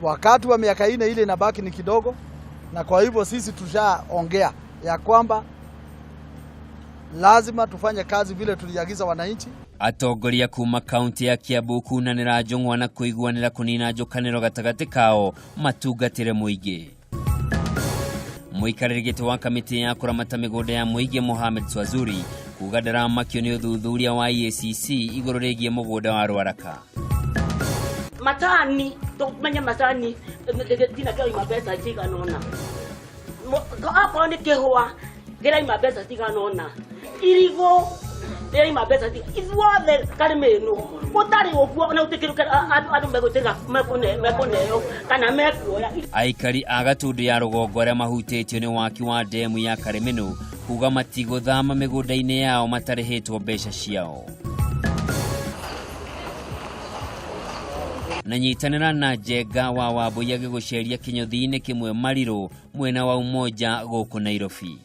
Wakati wa miaka 4 ile inabaki ni kidogo, na kwa hivyo sisi tushaongea ya kwamba lazima tufanye kazi vile tuliagiza wananchi. Atongoria kuma kaunti ya Kiambu kunanira njung'wa na kuiguanira kunina njukaniro gatagati kao matungatire muingi. Muikarĩri wa kamiti ya kuramata migunda ya muingi Mohamed Swazuri kuga ndaramakio ni uthuthuria wa EACC iguru rigie mugunda wa Rwaraka. Matani tumenya matani tina kwa mabesa tiganona. Hapo ni kehwa gira mabesa tiganona. Irigo gira mabesa tiganona. Karimeno mutari ogwo na utikiruka andu megutega mekoneyo kana mekuoya. Aikari agatundu ya rugongo aria mahutĩtio ni waki wa demu ya Karimeno kuga matigothama migunda-ini yao matarĩhĩtwo mbeca ciao. Na nyitanira na Njenga wa Wambũi agĩgũceria kinyothi-inĩ kimwe Mariro mwena wa Umoja gũkũ Nairobi.